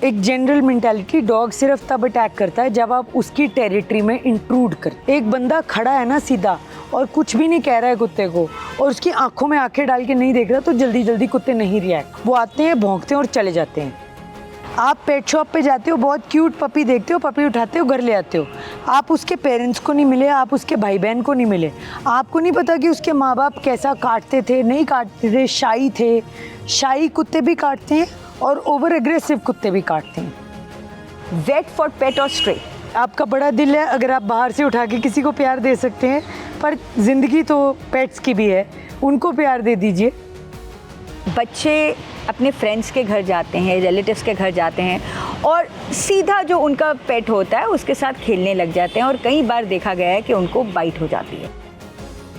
एक general mentality, dog सिर्फ तब अटैक करता है जब आप उसकी टेरिटरी में इंट्रूड कर। एक बंदा खड़ा है ना सीधा और कुछ भी नहीं कह रहा है कुत्ते को और उसकी आंखों में आंखें डाल के नहीं देख रहा, तो जल्दी जल्दी कुत्ते नहीं रिएक्ट, वो आते हैं, भौंकते हैं और चले जाते हैं। आप पेट शॉप पे जाते हो, बहुत क्यूट पपी देखते हो, पपी उठाते हो, घर ले आते हो, आप उसके पेरेंट्स को नहीं मिले, आप उसके भाई बहन को नहीं मिले, आपको नहीं पता कि उसके माँ बाप कैसा काटते थे, नहीं काटते थे, शाई थे। शाई कुत्ते भी काटते हैं और ओवर एग्रेसिव कुत्ते भी काटते हैं। वेट फॉर पेट और स्ट्रे। आपका बड़ा दिल है, अगर आप बाहर से उठा के किसी को प्यार दे सकते हैं, पर जिंदगी तो पेट्स की भी है, उनको प्यार दे दीजिए। बच्चे अपने फ्रेंड्स के घर जाते हैं, रिलेटिव्स के घर जाते हैं और सीधा जो उनका पेट होता है उसके साथ खेलने लग जाते हैं और कई बार देखा गया है कि उनको बाइट हो जाती है।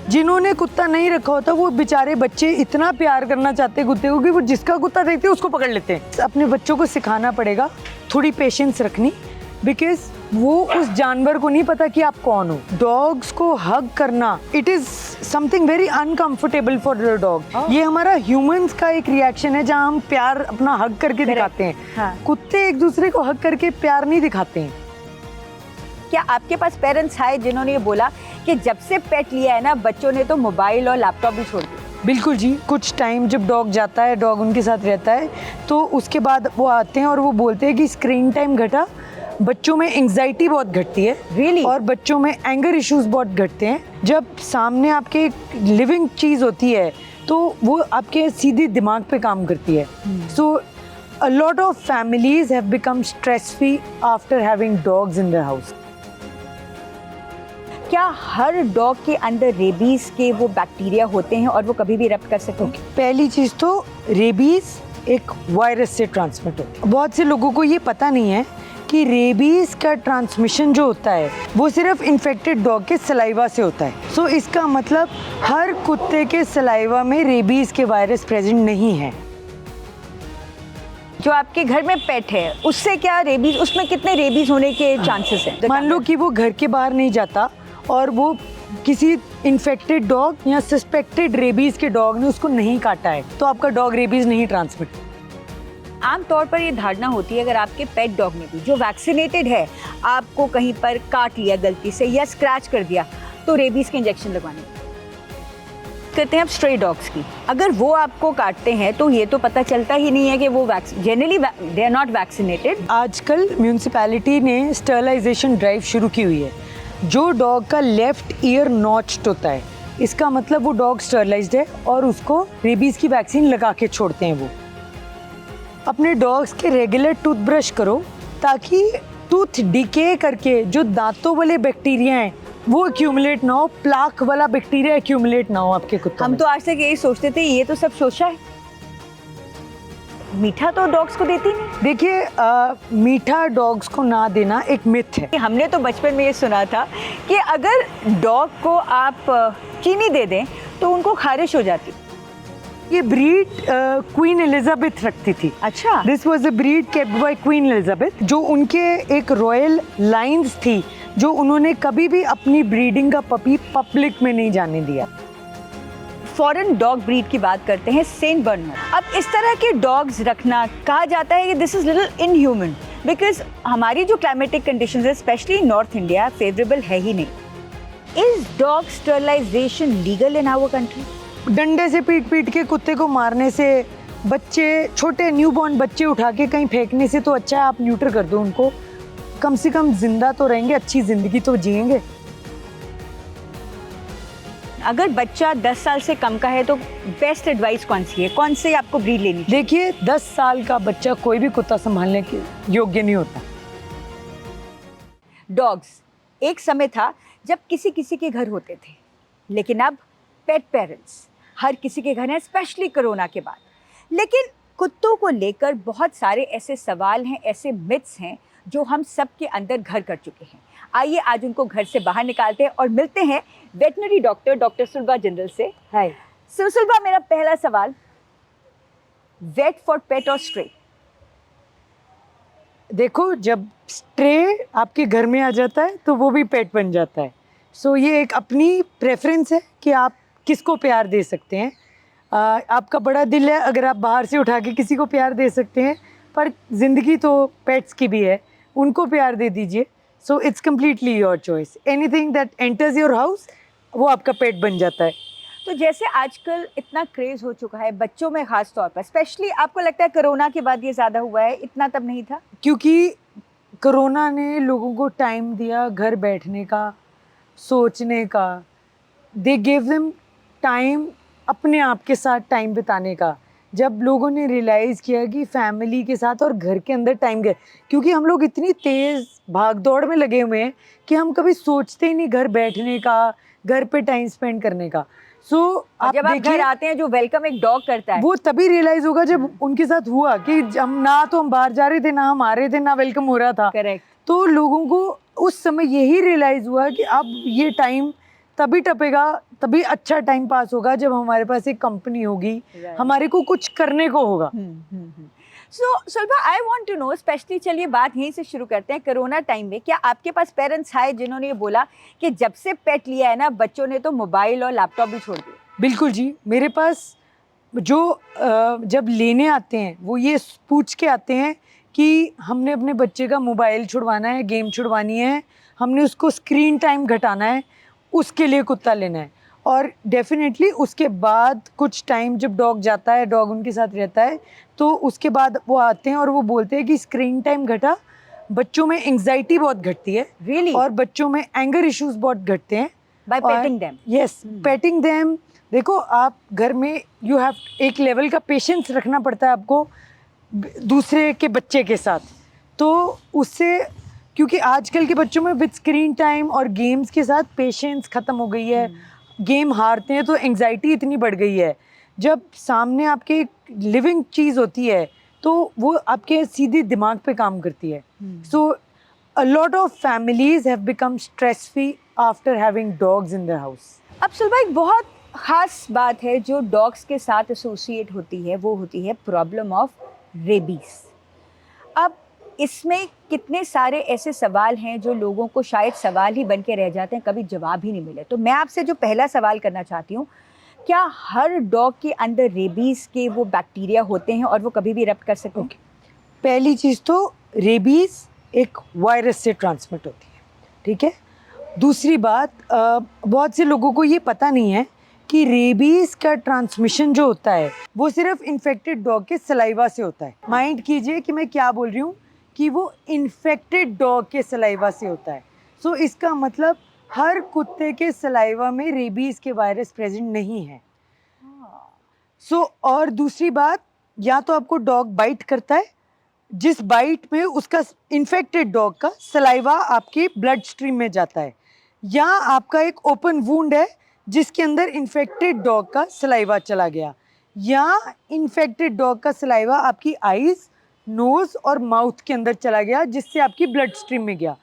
जिन्होंने कुत्ता नहीं रखा होता वो बेचारे बच्चे इतना प्यार करना चाहते हैं कुत्ते को कि वो जिसका कुत्ता देखते हैं उसको पकड़ लेते हैं। अपने बच्चों को सिखाना पड़ेगा थोड़ी पेशेंस रखनी, बिकॉज वो उस जानवर को नहीं पता कि आप कौन हो। डॉग्स को हग करना, it is something very uncomfortable for the dog. ये हमारा ह्यूमंस का एक रिएक्शन है जहाँ हम प्यार अपना हग करके दिखाते हैं। हाँ। कुत्ते एक दूसरे को हग करके प्यार नहीं दिखाते हैं। क्या आपके पास पेरेंट्स आए जिन्होंने ये बोला कि जब से पेट लिया है ना बच्चों ने तो मोबाइल और लैपटॉप भी छोड़ दिया? बिल्कुल जी, कुछ टाइम जब डॉग जाता है, डॉग उनके साथ रहता है, तो उसके बाद वो आते हैं और वो बोलते हैं कि स्क्रीन टाइम घटा, बच्चों में एंग्जाइटी बहुत घटती है। Really? और बच्चों में एंगर इश्यूज बहुत घटते हैं। जब सामने आपके एक लिविंग चीज़ होती है तो वो आपके सीधे दिमाग पे काम करती है। So a lot of families have become stress free after having dogs in their house. क्या हर डॉग के अंदर रेबीज के वो बैक्टीरिया होते हैं और वो कभी भी रब्ट कर सकते हैं? पहली चीज़ तो रेबीज एक वायरस से ट्रांसमिट होता है। बहुत से लोगों को ये पता नहीं है कि रेबीज का ट्रांसमिशन जो होता है वो सिर्फ इन्फेक्टेड डॉग के सलाइवा से होता है। सो इसका मतलब हर कुत्ते के सलाइवा में रेबीज के वायरस प्रेजेंट नहीं है। जो आपके घर में पेट है उससे क्या रेबीज, उसमें कितने रेबीज होने के चांसेस हैं? मान लो कि वो घर के बाहर नहीं जाता और वो किसी इन्फेक्टेड डॉग या सस्पेक्टेड रेबीज के डॉग ने उसको नहीं काटा है, तो आपका डॉग रेबीज नहीं ट्रांसमिट। आमतौर पर ये धारणा होती है अगर आपके पेट डॉग ने भी जो वैक्सीनेटेड है आपको कहीं पर काट लिया गलती से या स्क्रैच कर दिया तो रेबीज के इंजेक्शन लगवाने करते हैं। अब स्ट्रे डॉग्स की अगर वो आपको काटते हैं तो ये तो पता चलता ही नहीं है कि वो generally they are not vaccinated. आजकल म्यूनिसिपैलिटी ने स्टरलाइजेशन ड्राइव शुरू की हुई है। जो डॉग का लेफ्ट ईयर नॉच्ड होता है, इसका मतलब वो डॉग स्टरलाइज्ड है और उसको रेबीज की वैक्सीन लगा के छोड़ते हैं। वो अपने डॉग्स के रेगुलर टूथब्रश करो ताकि टूथ डिके करके जो दांतों वाले बैक्टीरिया हैं वो एक्यूमुलेट ना हो, प्लाक वाला बैक्टीरिया एक्यूमुलेट ना हो आपके कुत्तों हम में। तो आज तक यही सोचते थे ये तो सब शोषा है। मीठा तो डॉग्स को देती नहीं। देखिए, मीठा डॉग्स को ना देना एक मिथ है। हमने तो बचपन में ये सुना था कि अगर डॉग को आप चीनी दे दें तो उनको खारिश हो जाती। ये ब्रीड क्वीन एलिजाबेथ रखती थी। अच्छा। This was a breed kept bye queen Elizabeth, जो उनके एक रॉयल लाइन्स थी जो उन्होंने कभी भी अपनी ब्रीडिंग का पपी पब्लिक में नहीं जाने दिया। फॉरेन डॉग ब्रीड की बात करते हैं, सेंट बर्नार्ड। अब इस तरह के डॉग्स रखना कहा जाता है कि this is little inhuman because हमारी जो क्लाइमेटिक कंडीशंस है स्पेशली नॉर्थ इंडिया फेवरेबल है ही नहीं। Is dog sterilization legal in our country? डंडे से पीट पीट के कुत्ते को मारने से, बच्चे, छोटे न्यूबॉर्न बच्चे उठा के कहीं फेंकने से तो अच्छा है आप न्यूटर कर दो उनको। कम से कम जिंदा तो रहेंगे, अच्छी जिंदगी तो जिएंगे। अगर बच्चा 10 साल से कम का है तो बेस्ट एडवाइस कौन सी है, कौन से आपको ब्रीड लेनी चाहिए? देखिए, 10 साल का बच्चा कोई भी कुत्ता संभालने के योग्य नहीं होता। डॉग्स एक समय था जब किसी किसी के घर होते थे, लेकिन अब पेट पेरेंट्स हर किसी के घर हैं, स्पेशली कोरोना के बाद। लेकिन कुत्तों को लेकर बहुत सारे ऐसे सवाल हैं, ऐसे मिथ्स हैं जो हम सब के अंदर घर कर चुके हैं। आइए आज उनको घर से बाहर निकालते हैं और मिलते हैं वेटनरी डॉक्टर सुलभा जिंदल से। हाय सुलभा, मेरा पहला सवाल, वेट फॉर पेट और स्ट्रे? देखो, जब स्ट्रे आपके घर में आ जाता है तो वो भी पेट बन जाता है। सो ये एक अपनी प्रेफरेंस है कि आप किसको प्यार दे सकते हैं। आपका बड़ा दिल है, अगर आप बाहर से उठा के किसी को प्यार दे सकते हैं पर जिंदगी तो पेट्स की भी है, उनको प्यार दे दीजिए. So it's completely your choice. Anything that enters your house वो आपका पेट बन जाता है. तो जैसे आजकल इतना क्रेज हो चुका है बच्चों में खास तौर पर, स्पेशली आपको लगता है कोरोना के बाद ये ज़्यादा हुआ है, इतना तब नहीं था? क्योंकि कोरोना ने लोगों को टाइम दिया घर बैठने का, सोचने का. दे गिव देम टाइम अपने आप के साथ टाइम बिताने का. जब लोगों ने रियलाइज़ किया कि फैमिली के साथ और घर के अंदर टाइम गए, क्योंकि हम लोग इतनी तेज़ भाग दौड़ में लगे हुए हैं कि हम कभी सोचते ही नहीं घर बैठने का, घर पे टाइम स्पेंड करने का. सो आप जब आप घर देखिए, आते हैं जो वेलकम एक डॉग करता है, वो तभी रियलाइज़ होगा जब उनके साथ हुआ कि हम ना तो हम बाहर जा रहे थे, ना हम आ रहे थे, ना वेलकम हो रहा था. करेक्ट. तो लोगों को उस समय यही रियलाइज़ हुआ कि अब ये टाइम तभी टपेगा, तभी अच्छा टाइम पास होगा जब हमारे पास एक कंपनी होगी, Right. हमारे को कुछ करने को होगा. So Sulabha, I want to know, specially चलिए बात यहीं से शुरू करते हैं. कोरोना टाइम में क्या आपके पास पेरेंट्स आए जिन्होंने ये बोला कि जब से पेट लिया है ना बच्चों ने तो मोबाइल और लैपटॉप भी छोड़ दिए? बिल्कुल जी, मेरे पास जो जब लेने आते हैं वो ये पूछ के आते हैं कि हमने अपने बच्चे का मोबाइल छुड़वाना है, गेम छुड़वानी है, हमने उसको स्क्रीन टाइम घटाना है, उसके लिए कुत्ता लेना है. और डेफिनेटली उसके बाद कुछ टाइम जब डॉग जाता है, डॉग उनके साथ रहता है, तो उसके बाद वो आते हैं और वो बोलते हैं कि स्क्रीन टाइम घटा, बच्चों में एंग्जाइटी बहुत घटती है. Really? और बच्चों में एंगर इश्यूज बहुत घटते हैं. By petting them? Yes, painting them. देखो, आप घर में यू हैव एक लेवल का पेशेंस रखना पड़ता है आपको दूसरे के बच्चे के साथ. तो उससे, क्योंकि आजकल के बच्चों में विद स्क्रीन टाइम और गेम्स के साथ पेशेंस ख़त्म हो गई है. गेम हारते हैं तो एंग्जाइटी इतनी बढ़ गई है. जब सामने आपके लिविंग चीज़ होती है तो वो आपके सीधे दिमाग पे काम करती है. So a lot of families have become stress free after having dogs in their house. अब सुलभा, एक बहुत खास बात है जो डॉग्स के साथ एसोसिएट होती है, वो होती है प्रॉब्लम ऑफ रेबीज. अब इसमें कितने सारे ऐसे सवाल हैं जो लोगों को शायद सवाल ही बन के रह जाते हैं, कभी जवाब ही नहीं मिले. तो मैं आपसे जो पहला सवाल करना चाहती हूँ, क्या हर डॉग के अंदर रेबीज के वो बैक्टीरिया होते हैं और वो कभी भी रप्ट कर सकते हैं? पहली चीज़ तो रेबीज एक वायरस से ट्रांसमिट होती है, ठीक है. दूसरी बात, बहुत से लोगों को ये पता नहीं है कि रेबीज का ट्रांसमिशन जो होता है वो सिर्फ इन्फेक्टेड डॉग के सलाइवा से होता है. माइंड कीजिए कि मैं क्या बोल रही हूँ, कि वो इन्फेक्टेड डॉग के सलाइवा से होता है. सो इसका मतलब हर कुत्ते के सलाइवा में रेबीज के वायरस प्रेजेंट नहीं है. और दूसरी बात, या तो आपको डॉग बाइट करता है, जिस बाइट में उसका इन्फेक्टेड डॉग का सलाइवा आपके ब्लड स्ट्रीम में जाता है, या आपका एक ओपन वुंड है जिसके अंदर इन्फेक्टेड डॉग का सलाइवा चला गया, या इन्फेक्टेड डॉग का सलाइवा आपकी आईज, नोज और माउथ के अंदर चला गया जिससे आपकी ब्लड स्ट्रीम में गया.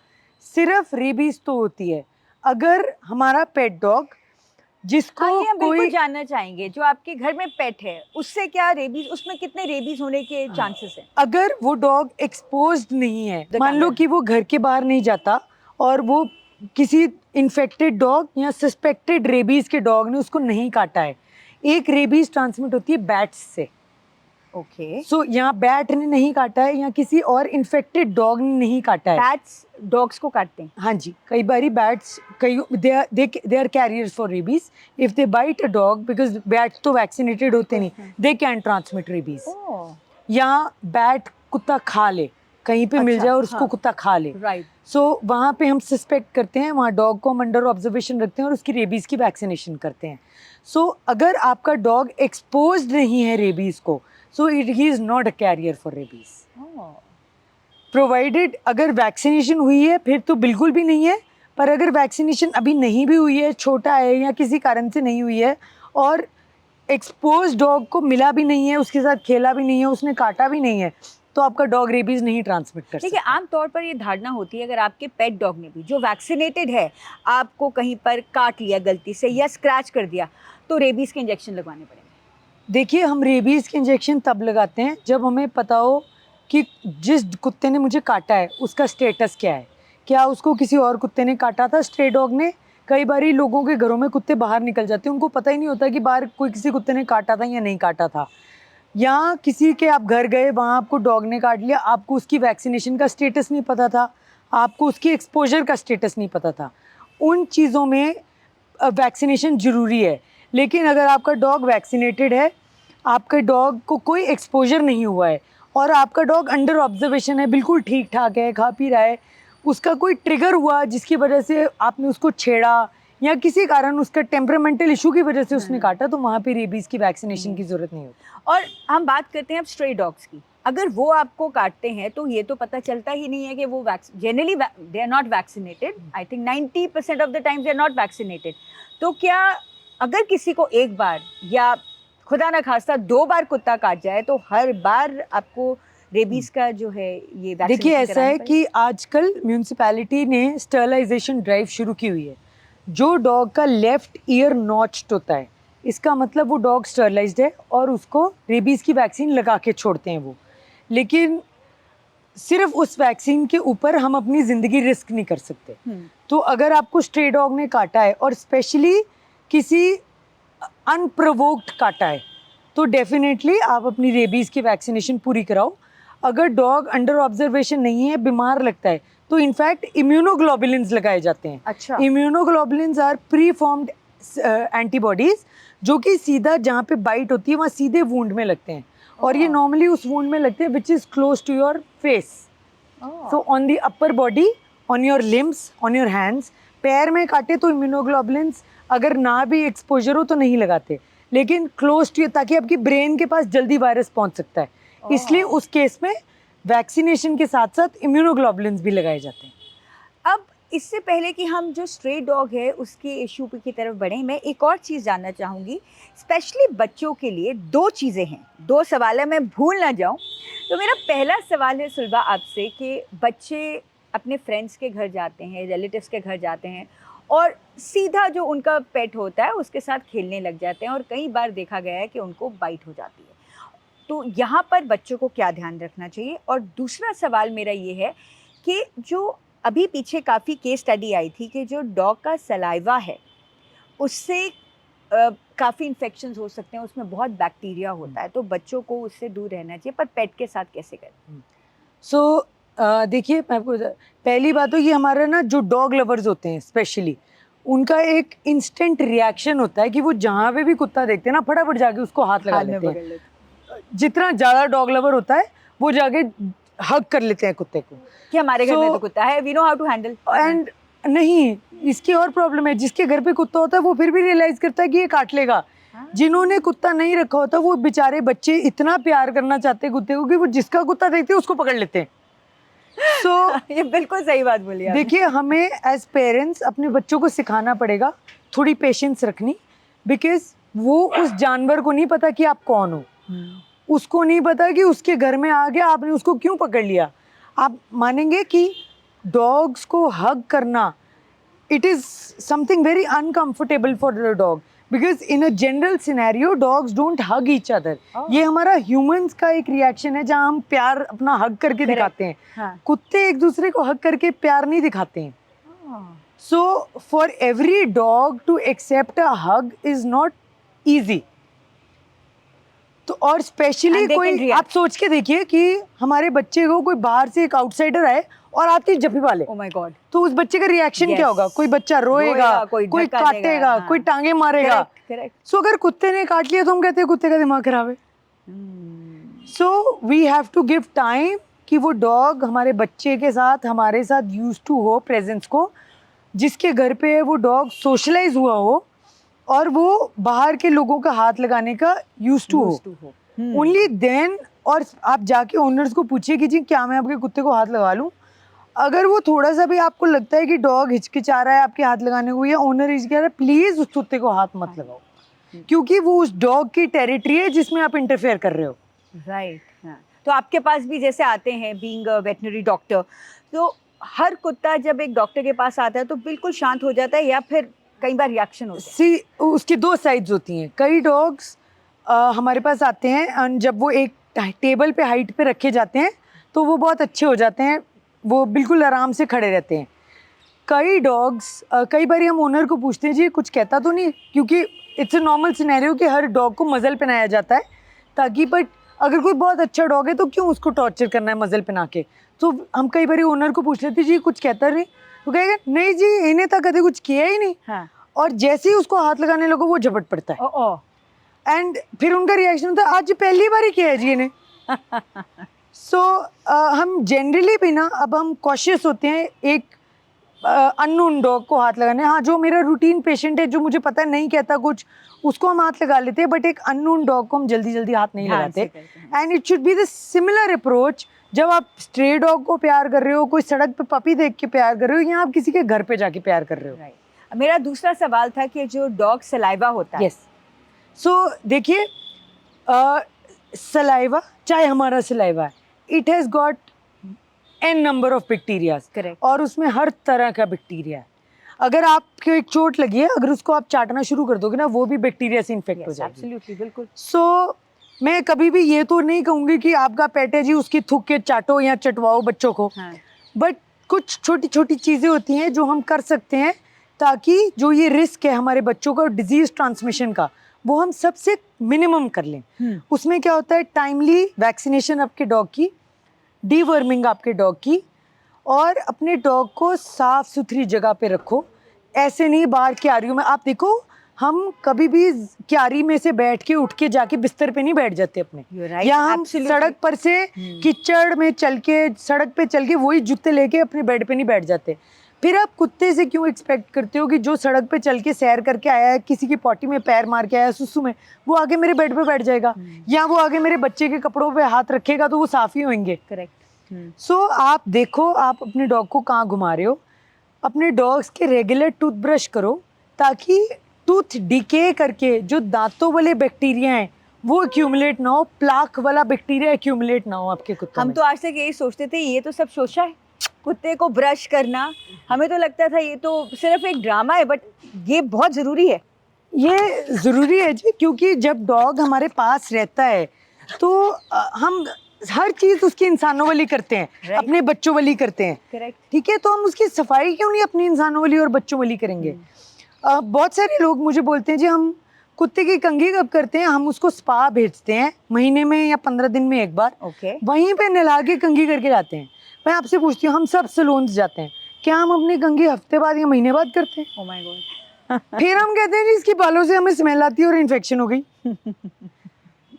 सिर्फ रेबीज तो होती है. अगर हमारा पेट डॉग जिसको हम बिल्कुल कोई जानना चाहेंगे, जो आपके घर में पेट है उससे क्या रेबीज, उसमें कितने रेबीज होने के चांसेस हैं? अगर वो डॉग एक्सपोज्ड नहीं है, मान लो camera. कि वो घर के बाहर नहीं जाता और वो किसी इन्फेक्टेड डॉग या सस्पेक्टेड रेबीज के डॉग ने उसको नहीं काटा है. एक रेबीज ट्रांसमिट होती है बैट्स से. ओके. सो यहाँ बैट ने नहीं काटा है या किसी और इन्फेक्टेड डॉग ने नहीं काटा है. बैट्स डॉग्स को काटते हैं? हाँ जी, कई बारी बैट्स, कई they are carriers for rabies. If they bite a dog, because bats तो वैक्सीनेटेड होते नहीं, दे कैन ट्रांसमिट रेबीज. या बैट कुत्ता खा ले, कहीं पे मिल अच्छा, जाए और उसको हाँ. कुत्ता खा ले. राइट. सो वहाँ पे हम सस्पेक्ट करते हैं, वहाँ डॉग को हम अंडर ऑब्जर्वेशन रखते हैं और उसकी रेबीज़ की वैक्सीनेशन करते हैं. सो अगर आपका डॉग एक्सपोज्ड नहीं है रेबीज़ को, so he is not a carrier for rabies. Provided अगर वैक्सीनेशन हुई है फिर तो बिल्कुल भी नहीं है. पर अगर वैक्सीनेशन अभी नहीं भी हुई है, छोटा है या किसी कारण से नहीं हुई है, और एक्सपोज डॉग को मिला भी नहीं है, उसके साथ खेला भी नहीं है, उसने काटा भी नहीं है, तो आपका डॉग रेबीज नहीं ट्रांसमिट कर देखिए, सकता. आमतौर पर ये धारणा होती है अगर आपके पेट डॉग ने भी, जो वैक्सीनेटेड है, आपको कहीं पर काट लिया गलती से या स्क्रैच कर दिया, तो रेबीज के इंजेक्शन लगवाने पड़ेंगे. देखिए, हम रेबीज़ के इंजेक्शन तब लगाते हैं जब हमें पता हो कि जिस कुत्ते ने मुझे काटा है उसका स्टेटस क्या है. क्या उसको किसी और कुत्ते ने काटा था, स्ट्रे डॉग ने. कई बारी लोगों के घरों में कुत्ते बाहर निकल जाते हैं, उनको पता ही नहीं होता कि बाहर कोई किसी कुत्ते ने काटा था या नहीं काटा था. या किसी के आप घर गए, वहाँ आपको डॉग ने काट लिया, आपको उसकी वैक्सीनेशन का स्टेटस नहीं पता था, आपको उसकी एक्सपोजर का स्टेटस नहीं पता था। उन चीज़ों में वैक्सीनेशन ज़रूरी है। लेकिन अगर आपका डॉग वैक्सीनेटेड है, आपके डॉग को कोई एक्सपोजर नहीं हुआ है और आपका डॉग अंडर ऑब्जर्वेशन है, बिल्कुल ठीक ठाक है, खा पी रहा है, उसका कोई ट्रिगर हुआ जिसकी वजह से आपने उसको छेड़ा या किसी कारण उसका टेम्परामेंटल इशू की वजह से उसने काटा, तो वहाँ पे रेबीज़ की वैक्सीनेशन की ज़रूरत नहीं होती। और हम बात करते हैं अब स्ट्रे डॉग्स की। अगर वो आपको काटते हैं तो ये तो पता चलता ही नहीं है कि वो generally they are not vaccinated. I think 90% of the times they are not vaccinated. तो क्या अगर किसी को एक बार या खुदा ना खास्ता 2 बार कुत्ता काट जाए तो हर बार आपको रेबीज का जो है ये देखिए, वैक्सीनेशन ऐसा है कि आजकल म्यूनिसिपैलिटी ने स्टरलाइजेशन ड्राइव शुरू की हुई है। जो डॉग का लेफ्ट ईयर नॉच्ड होता है, इसका मतलब वो डॉग स्टरलाइज्ड है और उसको रेबीज़ की वैक्सीन लगा के छोड़ते हैं वो। लेकिन सिर्फ उस वैक्सीन के ऊपर हम अपनी ज़िंदगी रिस्क नहीं कर सकते। तो अगर आपको स्ट्रे डॉग ने काटा है और स्पेशली किसी अनप्रोवोक्ड काटा है, तो डेफिनेटली आप अपनी रेबीज़ की वैक्सीनेशन पूरी कराओ। अगर डॉग अंडर ऑब्जर्वेशन नहीं है, बीमार लगता है, तो इनफैक्ट इम्यूनोग्लोबुलिन्स लगाए जाते हैं। अच्छा। Immunoglobulins are pre formed antibodies जो कि सीधा जहाँ पे बाइट होती है वहाँ सीधे वूंड में लगते हैं और ये नॉर्मली उस वूंड में लगते हैं which is close to your face. So on the upper body, on your limbs, on your hands. पैर में काटे तो इम्यूनोग्लोबुलिन्स अगर ना भी एक्सपोजर हो तो नहीं लगाते, लेकिन क्लोज टू, ताकि आपकी ब्रेन के पास जल्दी वायरस पहुंच सकता है, इसलिए उस केस में वैक्सीनेशन के साथ साथ इम्यूनोग्लोबुलिन्स भी लगाए जाते हैं। अब इससे पहले कि हम जो स्ट्रे डॉग है उसके इशू की तरफ बढ़ें, मैं एक और चीज़ जानना चाहूँगी। स्पेशली बच्चों के लिए 2 चीज़ें हैं, 2 सवाल है, मैं भूल ना जाऊँ। तो मेरा पहला सवाल है सुलभा आपसे कि बच्चे अपने फ्रेंड्स के घर जाते हैं, रिलेटिव्स के घर जाते हैं और सीधा जो उनका पेट होता है उसके साथ खेलने लग जाते हैं और कई बार देखा गया है कि उनको बाइट हो जाती है। तो यहाँ पर बच्चों को क्या ध्यान रखना चाहिए? और दूसरा सवाल मेरा ये है कि जो अभी पीछे काफ़ी केस स्टडी आई थी कि जो डॉग का सलाइवा है उससे काफ़ी इन्फेक्शंस हो सकते हैं, उसमें बहुत बैक्टीरिया होता है, तो बच्चों को उससे दूर रहना चाहिए, पर पेट के साथ कैसे करें? सो देखिए, मैं आपको पहली बात तो ये, हमारा ना जो डॉग लवर्स होते हैं स्पेशली, उनका एक इंस्टेंट रिएक्शन होता है कि वो जहाँ पे भी कुत्ता देखते हैं ना, फटाफट जाके उसको हाथ लगा लेते हैं। जितना ज़्यादा डॉग लवर होता है वो जाके हग कर लेते हैं कुत्ते को कि हमारे घर में तो कुत्ता है, we know how to handle. And नहीं, इसकी और प्रॉब्लम है, जिसके घर पे कुत्ता होता है वो फिर भी रियलाइज करता है कि ये काट लेगा। जिन्होंने कुत्ता नहीं रखा होता वो बेचारे बच्चे इतना प्यार करना चाहते हैं कुत्ते को कि वो जिसका कुत्ता देखते हैं उसको पकड़ लेते हैं। ये बिल्कुल सही बात बोली आपने। देखिए, हमें एज पेरेंट्स अपने बच्चों को सिखाना पड़ेगा थोड़ी पेशेंस रखनी, बिकॉज वो उस जानवर को नहीं पता कि आप कौन हो, उसको नहीं पता कि उसके घर में आ गया, आपने उसको क्यों पकड़ लिया। आप मानेंगे कि डॉग्स को हग करना, it is something very uncomfortable for the dog, because in a general scenario dogs don't hug each other. ये हमारा ह्यूमंस का एक रिएक्शन है जहाँ हम प्यार अपना हग करके दिखाते हैं। कुत्ते एक दूसरे को हग करके प्यार नहीं दिखाते हैं। So for every dog to accept a hug is not easy. तो और स्पेशली कोई, आप सोच के देखिए कि हमारे बच्चे को कोई बाहर से एक आउटसाइडर आए और आती जप्पी वाले, oh my God, तो उस बच्चे का रिएक्शन क्या होगा? कोई बच्चा रोएगा, कोई काटेगा, कोई टांगे मारेगा। सो अगर कुत्ते ने काट लिया तो हम कहते हैं कुत्ते का दिमाग खराब है। So we have to give time कि वो डॉग हमारे बच्चे के साथ, हमारे साथ यूज टू हो प्रेजेंस को, जिसके घर पे है वो डॉग सोशलाइज हुआ हो और वो बाहर के लोगों का हाथ लगाने का यूज टू हो। ओनली देन, और आप जाके ओनर्स को पूछिए कि जी क्या मैं आपके कुत्ते को हाथ लगा लूं। अगर वो थोड़ा सा भी आपको लगता है कि डॉग हिचकिचा रहा है आपके हाथ लगाने को या ओनर हिचकिचा रहा है, प्लीज उस कुत्ते को हाथ मत लगाओ, क्योंकि वो उस डॉग की टेरिटरी है जिसमें आप इंटरफेयर कर रहे हो। राइट। तो आपके पास भी जैसे आते हैं बीइंग अ वेटनरी डॉक्टर, तो हर कुत्ता जब एक डॉक्टर के पास आता है तो बिल्कुल शांत हो जाता है या फिर कई बार रिएक्शन होता है? सी, उसकी 2 साइड्स होती हैं। कई डॉग्स हमारे पास आते हैं और जब वो एक टेबल पे हाइट पे रखे जाते हैं तो वो बहुत अच्छे हो जाते हैं, वो बिल्कुल आराम से खड़े रहते हैं। कई डॉग्स, कई बार हम ओनर को पूछते हैं जी कुछ कहता तो नहीं, क्योंकि इट्स अ नॉर्मल सिनेरियो कि हर डॉग को मजल पहनाया जाता है ताकि, बट अगर कोई बहुत अच्छा डॉग है तो क्यों उसको टॉर्चर करना है मजल पहना के। तो हम कई बार ओनर को पूछ लेते जी कुछ कहता नहीं, तो कहेगा नहीं जी इन्हें तो कभी कुछ किया ही नहीं। हाँ। और जैसे ही उसको हाथ लगाने लगो वो झपट पड़ता है। ओ एंड फिर उनका रिएक्शन होता है आज पहली बार ही किया है जी इन्हें। सो हम जनरली भी ना अब हम कॉशियस होते हैं एक अननोन डॉग को हाथ लगाने। हाँ जो मेरा रूटीन पेशेंट है जो मुझे पता है नहीं कहता कुछ उसको हम हाथ लगा लेते हैं, बट एक अननोन डॉग को हम जल्दी जल्दी हाथ नहीं ध्यान लगाते। से करते हैं। And it should be the similar approach जब आप स्ट्रे डॉग को प्यार कर रहे हो, कोई सड़क पे पपी देख के प्यार कर रहे हो, या आप किसी के घर पे जाके प्यार कर रहे हो। राइट। मेरा दूसरा सवाल था कि जो डॉग सलाइवा होता है। यस सो देखिए सलाइवा चाहे हमारा सलाइवा है, it has got an number of bacterias. Correct. और उसमें हर तरह का बैक्टीरिया है। अगर आपको एक चोट लगी है, अगर उसको आप चाटना शुरू कर दोगे ना वो भी बैक्टीरिया से इन्फेक्ट हो जाएगी। एब्सोल्युटली, बिल्कुल। सो मैं कभी भी ये तो नहीं कहूंगी कि आपका पेट है जी उसकी थूक के चाटो या चटवाओ बच्चों को। हाँ। बट कुछ छोटी छोटी चीज़ें होती हैं जो हम कर सकते हैं ताकि जो ये रिस्क है हमारे बच्चों का डिजीज ट्रांसमिशन का वो हम सबसे मिनिमम कर लें। उसमें क्या होता है टाइमली वैक्सीनेशन आपके डॉग की, डीवर्मिंग आपके डॉग की, और अपने डॉग को साफ सुथरी जगह पे रखो। ऐसे नहीं बाहर क्यारियों में। आप देखो हम कभी भी क्यारी में से बैठ के उठ के जाके बिस्तर पे नहीं बैठ जाते अपने। You're right, या हम absolutely. सड़क पर से कीचड़ में चल के सड़क पे चल के वही जूते लेके अपने बेड पे नहीं बैठ जाते। फिर आप कुत्ते से क्यों एक्सपेक्ट करते हो कि जो सड़क पे चल के सैर करके आया है, किसी की पॉटी में पैर मार के आया है सुसु में, वो आगे मेरे बेड पे बैठ जाएगा, या वो आगे मेरे बच्चे के कपड़ों पे हाथ रखेगा तो वो साफ ही होंगे। करेक्ट। सो आप देखो आप अपने डॉग को कहाँ घुमा रहे हो। अपने डॉग्स के रेगुलर टूथब्रश करो ताकि टूथ डिके करके जो दांतों वाले बैक्टीरिया हैं वो एक्यूमुलेट ना हो, प्लाक वाला बैक्टीरिया एक्यूमुलेट ना हो आपके कुत्तों हम में। तो आज तक यही सोचते थे ये तो सब शोशा है, कुत्ते को ब्रश करना। हमें तो लगता था ये तो सिर्फ एक ड्रामा है, बट ये बहुत ज़रूरी है। ये ज़रूरी है जी, क्योंकि जब डॉग हमारे पास रहता है तो हम हर चीज़ उसकी इंसानों वाली करते हैं। Right. अपने बच्चों वाली करते हैं। करेक्ट। ठीक है, तो हम उसकी सफाई क्यों नहीं अपनी इंसानों वाली और बच्चों वाली करेंगे। बहुत सारे लोग मुझे बोलते हैं जी हम कुत्ते की कंघी कब करते हैं, हम उसको स्पा भेजते हैं महीने में या 15 दिन में एक बार। ओके। वहीं पे नहला के कंघी करके लाते हैं। मैं आपसे पूछती हूँ हम सब सैलून्स जाते हैं, क्या हम अपनी कंघी हफ्ते बाद या महीने बाद करते हैं? Oh my God. फिर हम कहते हैं जी इसकी बालों से हमें स्मेल आती है और इन्फेक्शन हो गई।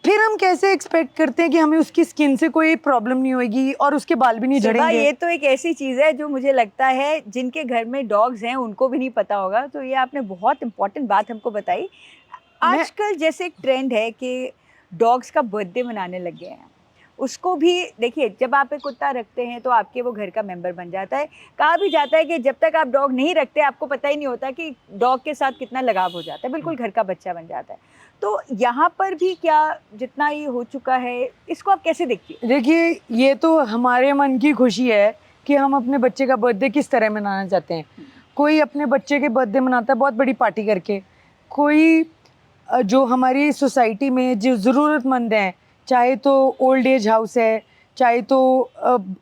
फिर हम कैसे एक्सपेक्ट करते हैं कि हमें उसकी स्किन से कोई प्रॉब्लम नहीं होगी और उसके बाल भी नहीं शिवा, झड़ेंगे। ये तो एक ऐसी चीज़ है जो मुझे लगता है जिनके घर में डॉग्स हैं उनको भी नहीं पता होगा। तो ये आपने बहुत इंपॉर्टेंट बात हमको बताई। आजकल जैसे एक ट्रेंड है कि डॉग्स का बर्थडे मनाने लग गए हैं। उसको भी देखिए, जब आप एक कुत्ता रखते हैं तो आपके वो घर का मेंबर बन जाता है। कहा भी जाता है कि जब तक आप डॉग नहीं रखते आपको पता ही नहीं होता कि डॉग के साथ कितना लगाव हो जाता है, बिल्कुल घर का बच्चा बन जाता है। तो यहाँ पर भी क्या जितना ये हो चुका है, इसको आप कैसे देखती हैं? देखिए ये तो हमारे मन की खुशी है कि हम अपने बच्चे का बर्थडे किस तरह मनाना चाहते हैं। कोई अपने बच्चे के बर्थडे मनाता है बहुत बड़ी पार्टी करके, कोई जो हमारी सोसाइटी में जो ज़रूरतमंद हैं, चाहे तो ओल्ड एज हाउस है, चाहे तो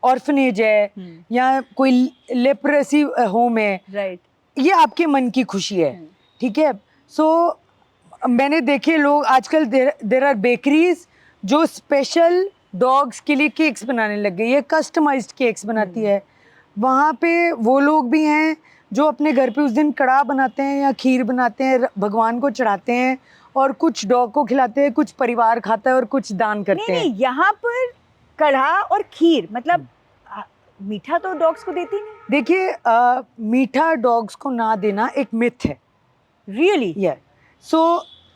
ऑर्फनेज है, या कोई लेप्रेसी होम है, राइट। ये आपके मन की खुशी है। ठीक है, सो मैंने देखे लोग आजकल देर आर बेकरीज जो स्पेशल डॉग्स के लिए केक्स बनाने लग गई है, कस्टमाइज्ड केक्स बनाती है। वहाँ पे वो लोग भी हैं जो अपने घर पे उस दिन कड़ाह बनाते हैं या खीर बनाते हैं, भगवान को चढ़ाते हैं, और कुछ डॉग को खिलाते हैं, कुछ परिवार खाता है और कुछ दान करते हैं। नहीं, यहाँ पर कढ़ा और खीर मतलब मीठा तो डॉग्स को देती नहीं। देखिए मीठा डॉग्स को ना देना एक मिथ है। रियली? या सो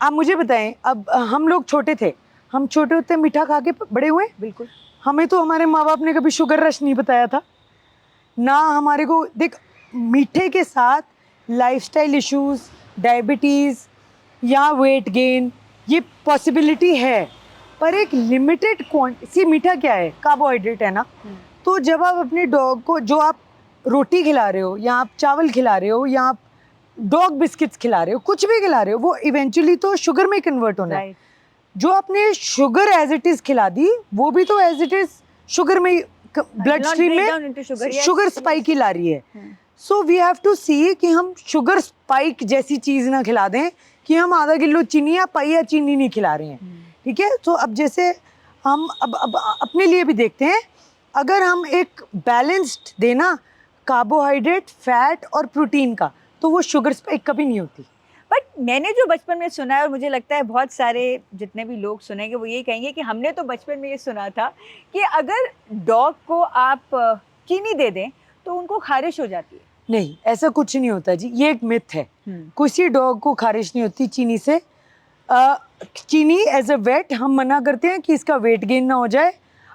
आप मुझे बताएं, अब हम लोग छोटे थे, हम छोटे होते मीठा खा के बड़े हुए। बिल्कुल। हमें तो हमारे माँ बाप ने कभी शुगर रश नहीं बताया था ना हमारे को। देख, मीठे के साथ लाइफस्टाइल इश्यूज, डायबिटीज़ या वेट गेन, ये पॉसिबिलिटी है, पर एक लिमिटेड क्वांटिटी। मीठा क्या है? कार्बोहाइड्रेट है ना। तो जब आप अपने डॉग को, जो आप रोटी खिला रहे हो या आप चावल खिला रहे हो या आप डॉग बिस्किट्स खिला रहे हो, कुछ भी खिला रहे हो, वो इवेंचुअली तो शुगर में कन्वर्ट होना है। जो आपने शुगर एज इट इज खिला दी, वो भी तो एज इट इज शुगर में, ब्लड स्ट्रीम में शुगर स्पाइक ही ला रही है। सो वी हैव टू सी कि हम शुगर स्पाइक जैसी चीज़ ना खिला दें कि हम आधा किलो चीनी या पाइया चीनी नहीं खिला रहे हैं। ठीक है, तो अब जैसे हम अब अपने लिए भी देखते हैं, अगर हम एक बैलेंस्ड देना कार्बोहाइड्रेट, फैट और प्रोटीन का, तो वो शुगर स्पाइक कभी नहीं होती। बट मैंने जो बचपन में सुना है, और मुझे लगता है बहुत सारे जितने भी लोग सुनेंगे वो यही कहेंगे कि हमने तो बचपन में ये सुना था कि अगर डॉग को आप चीनी दे दें तो उनको खारिश हो जाती है। नहीं, ऐसा कुछ नहीं होता जी, ये एक मिथ है। किसी डॉग को खारिश नहीं होती चीनी से। चीनी एज अ वेट हम मना करते हैं कि इसका वेट गेन ना हो जाए।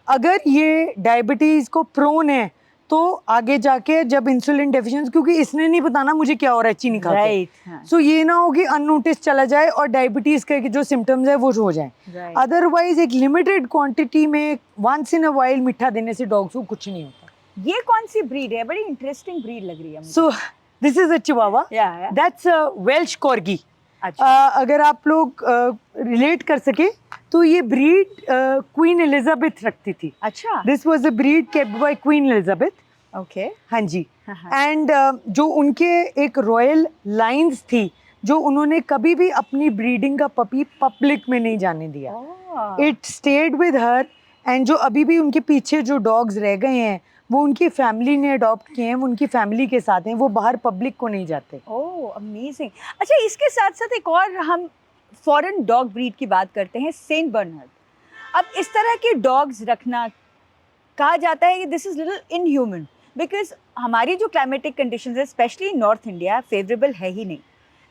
अगर ये डायबिटीज़ को प्रोन है तो आगे जाके जब इंसुलिन डेफिशिएंसी, क्योंकि इसने नहीं बताना मुझे क्या हो रहा है चीनी खा के, राइट। सो ये ना हो कि अननोटिस चला जाए और डायबिटीज़ के जो सिम्टम्स है वो हो जाए। Right. अदरवाइज एक लिमिटेड क्वांटिटी में वंस इन अ वाइल मीठा देने से डॉग्स को कुछ नहीं होता। ये कौन सी ब्रीड है? बड़ी इंटरेस्टिंग ब्रीड लग रही है मुझे। So this is a chihuahua, Yeah. That's a Welsh corgi. अच्छा। अगर आप लोग रिलेट कर सके तो ये ब्रीड क्वीन एलिजाबेथ रखती थी। अच्छा। This was a breed kept bye queen Elizabeth. Okay. हाँ जी। हाँ। एंड जो उनके एक रॉयल लाइन्स थी जो उन्होंने कभी भी अपनी ब्रीडिंग का पपी पब्लिक में नहीं जाने दिया। It stayed with her, and जो अभी भी उनके पीछे जो डॉग्स रह गए हैं वो उनकी फैमिली ने अडॉप्ट किए हैं, वो उनकी फैमिली के साथ हैं, वो बाहर पब्लिक को नहीं जाते। ओह अमेजिंग। अच्छा, इसके साथ साथ एक और हम फॉरेन डॉग ब्रीड की बात करते हैं, सेंट बर्नार्ड। अब इस तरह के डॉग्स रखना, कहा जाता है कि this is little inhuman, because हमारी जो क्लाइमेटिक कंडीशंस है स्पेशली नॉर्थ इंडिया फेवरेबल है ही नहीं।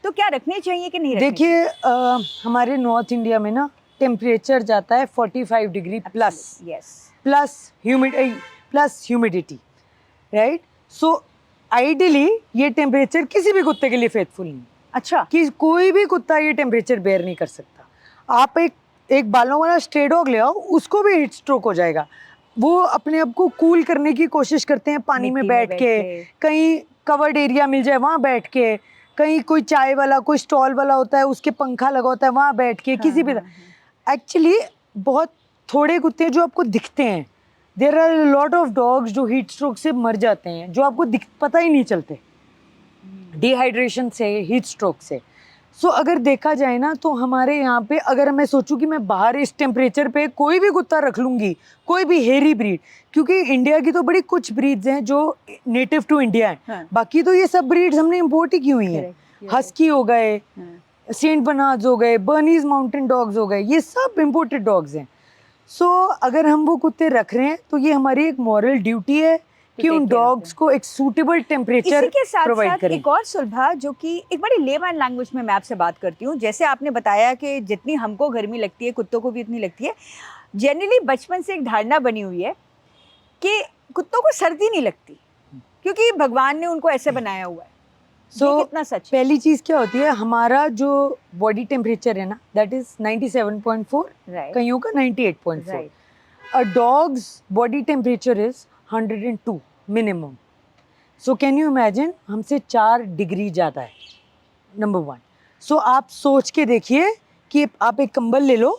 तो क्या रखने चाहिए कि नहीं रखने देखिए हमारे नॉर्थ इंडिया में ना टेम्परेचर जाता है 45 degree plus, yes, plus humidity, right? So ideally ये टेम्परेचर किसी भी कुत्ते के लिए फेथफुल नहीं। अच्छा। कि कोई भी कुत्ता ये टेम्परेचर बेयर नहीं कर सकता। आप एक बालों वाला स्ट्रे डॉग ले आओ, उसको भी हीट स्ट्रोक हो जाएगा। वो अपने आप को कूल करने की कोशिश करते हैं पानी में बैठ के, कहीं कवर्ड एरिया मिल जाए वहाँ बैठ के, कहीं कोई चाय वाला कोई स्टॉल वाला होता है उसके पंखा लगा होता है वहाँ बैठ के, किसी भी एक्चुअली बहुत थोड़े कुत्ते जो आपको दिखते हैं। There are lot of dogs जो हीट स्ट्रोक से मर जाते हैं, जो आपको पता ही नहीं चलते, डिहाइड्रेशन से, हीट स्ट्रोक से। सो अगर देखा जाए ना तो हमारे यहाँ पे अगर मैं सोचूं कि मैं बाहर इस टेम्परेचर पे कोई भी कुत्ता रख लूँगी, कोई भी हेरी ब्रीड, क्योंकि इंडिया की तो बड़ी कुछ ब्रीड्स हैं जो नेटिव टू इंडिया हैं। हाँ। बाकी तो ये सब ब्रीड्स हमने इम्पोर्ट ही की हुई हैं। हस्की हो गए, सेंट बर्नार्ड्स हो गए, बर्नीज माउंटेन डॉग्स हो गए, ये सब इम्पोर्टेड डॉग्स हैं। सो अगर हम वो कुत्ते रख रहे हैं तो ये हमारी एक मॉरल ड्यूटी है कि उन डॉग्स को एक सूटेबल टेम्परेचर इसी के साथ प्रोवाइड साथ करें। एक और सुलभा जो कि एक बड़ी लेमैन लैंग्वेज में मैं आपसे बात करती हूँ। जैसे आपने बताया कि जितनी हमको गर्मी लगती है कुत्तों को भी उतनी लगती है। जनरली बचपन से एक धारणा बनी हुई है कि कुत्तों को सर्दी नहीं लगती क्योंकि भगवान ने उनको ऐसे बनाया हुआ है। ये कितना सच है? पहली चीज क्या होती है, हमारा जो बॉडी टेम्परेचर है ना दैट इज 97.4, कईयों का 98.4। A dog's body temperature is 102 minimum. So can you imagine, हमसे 4 डिग्री ज़्यादा है, नंबर 1। सो आप सोच के देखिए कि आप एक कंबल ले लो,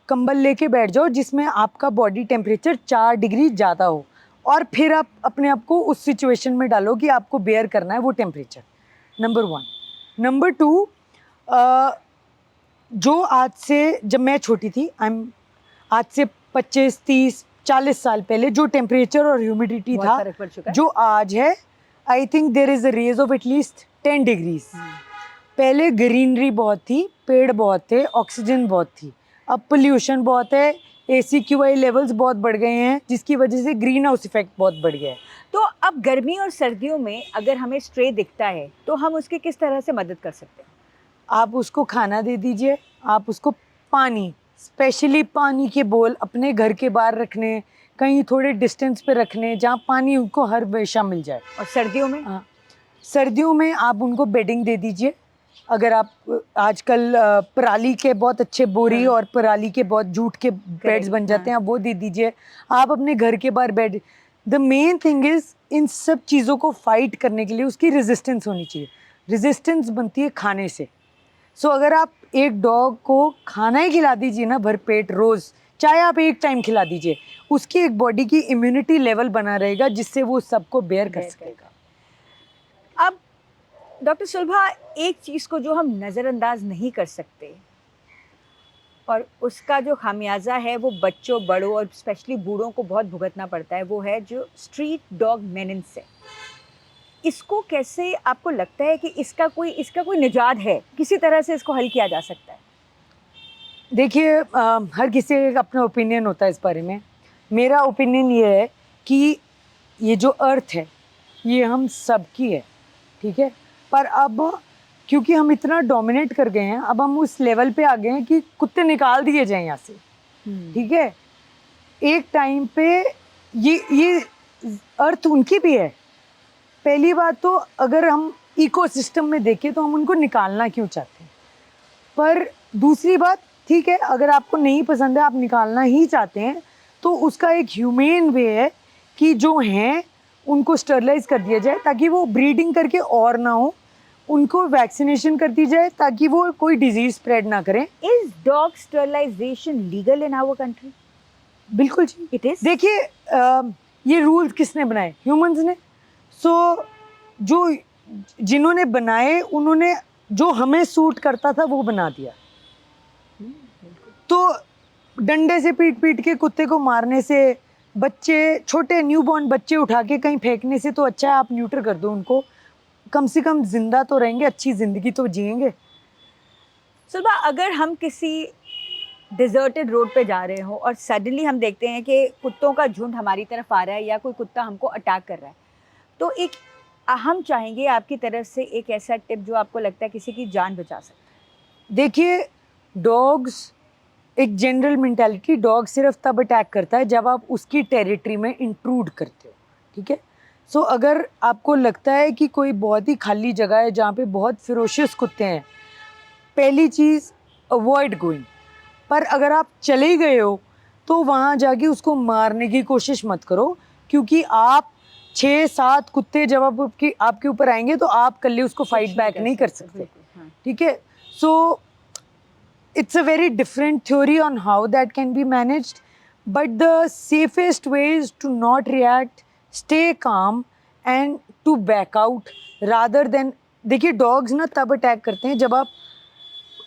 कंबल लेके बैठ जाओ जिसमें आपका बॉडी टेम्परेचर 4 डिग्री ज़्यादा हो, और फिर आप अपने आप को उस सिचुएशन में डालो कि आपको बेयर करना है वो टेम्परेचर, नंबर 1। नंबर 2, जो आज से, जब मैं छोटी थी, आज से 25, 30, 40 साल पहले जो टेम्परेचर और ह्यूमिडिटी था जो आज है, I think there is a raise of at least 10 degrees. पहले ग्रीनरी बहुत थी, पेड़ बहुत थे, ऑक्सीजन बहुत थी। अब पोल्यूशन बहुत है, AQI लेवल्स बहुत बढ़ गए हैं जिसकी वजह से ग्रीन हाउस इफेक्ट बहुत बढ़ गया है। तो अब गर्मी और सर्दियों में अगर हमें स्ट्रे दिखता है तो हम उसकी किस तरह से मदद कर सकते हैं? आप उसको खाना दे दीजिए, आप उसको पानी, स्पेशली पानी के बोल अपने घर के बाहर रखने, कहीं थोड़े डिस्टेंस पे रखने जहाँ पानी उनको हर हमेशा मिल जाए। और सर्दियों में? हाँ, सर्दियों में आप उनको बेडिंग दे दीजिए। अगर आप आजकल पराली के बहुत अच्छे बोरी और पराली के बहुत जूट के बेड्स बन जाते हैं, आप वो दे दीजिए। आप अपने घर के बाहर bed, the main thing is in सब चीज़ों को फाइट करने के लिए उसकी रेजिस्टेंस होनी चाहिए। रेजिस्टेंस बनती है खाने से। सो अगर आप एक डॉग को खाना ही खिला दीजिए ना भरपेट रोज़, चाहे आप एक टाइम खिला दीजिए, उसकी एक बॉडी की इम्यूनिटी लेवल बना रहेगा जिससे वो सबको बेयर कर सकेगा। अब डॉक्टर सुलभा, एक चीज़ को जो हम नज़रअंदाज नहीं कर सकते, और उसका जो खामियाजा है वो बच्चों, बड़ों और स्पेशली बूढ़ों को बहुत भुगतना पड़ता है, वो है जो स्ट्रीट डॉग मेनेंस है। इसको कैसे आपको लगता है कि इसका कोई निजात है, किसी तरह से इसको हल किया जा सकता है? देखिए हर किसी का अपना ओपिनियन होता है इस बारे में। मेरा ओपिनियन ये है कि ये जो अर्थ है ये हम सबकी है, ठीक है? पर अब क्योंकि हम इतना डोमिनेट कर गए हैं, अब हम उस लेवल पे आ गए हैं कि कुत्ते निकाल दिए जाएं यहाँ से, ठीक है? एक टाइम पे ये अर्थ उनकी भी है। पहली बात तो अगर हम इकोसिस्टम में देखें तो हम उनको निकालना क्यों चाहते हैं? पर दूसरी बात, ठीक है, अगर आपको नहीं पसंद है, आप निकालना ही चाहते हैं, तो उसका एक ह्यूमेन वे है कि जो हैं उनको स्टरलाइज कर दिया जाए ताकि वो ब्रीडिंग करके और ना हो, उनको वैक्सीनेशन कर दी जाए ताकि वो कोई डिजीज स्प्रेड ना करें। Is dog sterilization legal in our country? बिल्कुल जी, इट इज। देखिए ये रूल्स किसने बनाए? ह्यूमंस ने। सो जो जिन्होंने बनाए उन्होंने जो हमें सूट करता था वो बना दिया। तो डंडे से पीट पीट के कुत्ते को मारने से, बच्चे, छोटे न्यूबॉर्न बच्चे उठा के कहीं फेंकने से तो अच्छा है आप न्यूटर कर दो उनको। कम से कम जिंदा तो रहेंगे, अच्छी जिंदगी तो जिएंगे। सुलभा, अगर हम किसी डिजर्टेड रोड पे जा रहे हो और सडनली हम देखते हैं कि कुत्तों का झुंड हमारी तरफ आ रहा है या कोई कुत्ता हमको अटैक कर रहा है, तो एक हम चाहेंगे आपकी तरफ से एक ऐसा टिप जो आपको लगता है किसी की जान बचा सकता है। देखिए, डॉग्स एक जनरल मेंटालिटी, डॉग सिर्फ तब अटैक करता है जब आप उसकी टेरिटरी में इंट्रूड करते हो, ठीक है? सो अगर आपको लगता है कि कोई बहुत ही खाली जगह है जहाँ पे बहुत फिरोशियस कुत्ते हैं, पहली चीज़ अवॉइड गोइंग। पर अगर आप चले ही गए हो तो वहाँ जाके उसको मारने की कोशिश मत करो, क्योंकि आप 6-7 कुत्ते जब आपके ऊपर आएंगे तो आप कल्ले उसको फाइट बैक नहीं कर सकते, ठीक है? सो it's a very different theory on how that can be managed, but the safest way is to not react, stay calm and to back out rather than, देखिए डॉग्स ना तब अटैक करते हैं जब आप,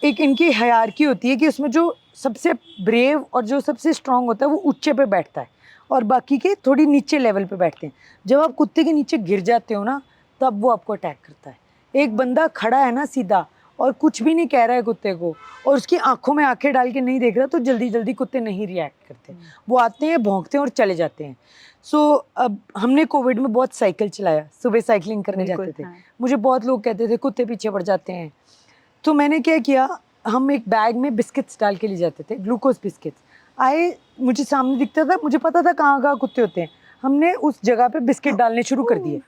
एक इनकी हायरार्की होती है कि उसमें जो सबसे ब्रेव और जो सबसे स्ट्रांग होता है वो ऊंचे पे बैठता है और बाकी के थोड़ी नीचे लेवल पे बैठते हैं। जब आप कुत्ते के नीचे गिर जाते हो ना, तब वो आपको अटैक करता है। एक बंदा खड़ा है ना सीधा और कुछ भी नहीं कह रहा है कुत्ते को, और उसकी आंखों में आंखें डाल के नहीं देख रहा, तो जल्दी जल्दी कुत्ते नहीं रिएक्ट करते। वो आते हैं, भौंकते हैं और चले जाते हैं। सो अब हमने कोविड में बहुत साइकिल चलाया, सुबह साइकिलिंग करने जाते थे। मुझे बहुत लोग कहते थे कुत्ते पीछे पड़ जाते हैं, तो मैंने क्या किया, हम एक बैग में बिस्किट्स डाल के ले जाते थे, ग्लूकोज बिस्किट्स। मुझे सामने दिखता था, मुझे पता था कहाँ कहाँ कुत्ते होते हैं, हमने उस जगह पे बिस्किट डालने शुरू कर दिए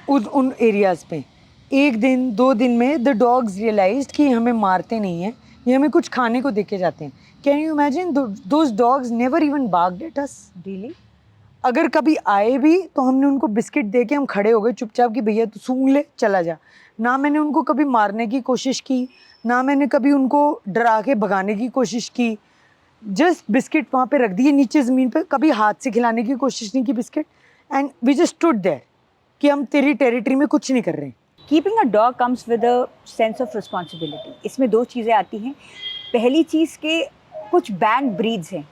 उन एरियाज पे। 1 दिन 2 दिन में द डॉग्स रियलाइज्ड कि हमें मारते नहीं हैं, ये हमें कुछ खाने को देके जाते हैं। Can you imagine, those dogs never even barked at us. Really? अगर कभी आए भी तो हमने उनको बिस्किट दे के हम खड़े हो गए चुपचाप कि भैया तू सूंघ ले, चला जा। ना मैंने उनको कभी मारने की कोशिश की, ना मैंने कभी उनको डरा के भगाने की कोशिश की। जस्ट बिस्किट वहाँ पे रख दिए नीचे ज़मीन पे, कभी हाथ से खिलाने की कोशिश नहीं की biscuit, and we just stood there कि हम तेरी टेरिटरी में कुछ नहीं कर रहे हैं। Keeping a dog comes with a sense of responsibility. इसमें 2 चीज़ें आती हैं। पहली चीज़ के कुछ बैंड ब्रीड्स हैं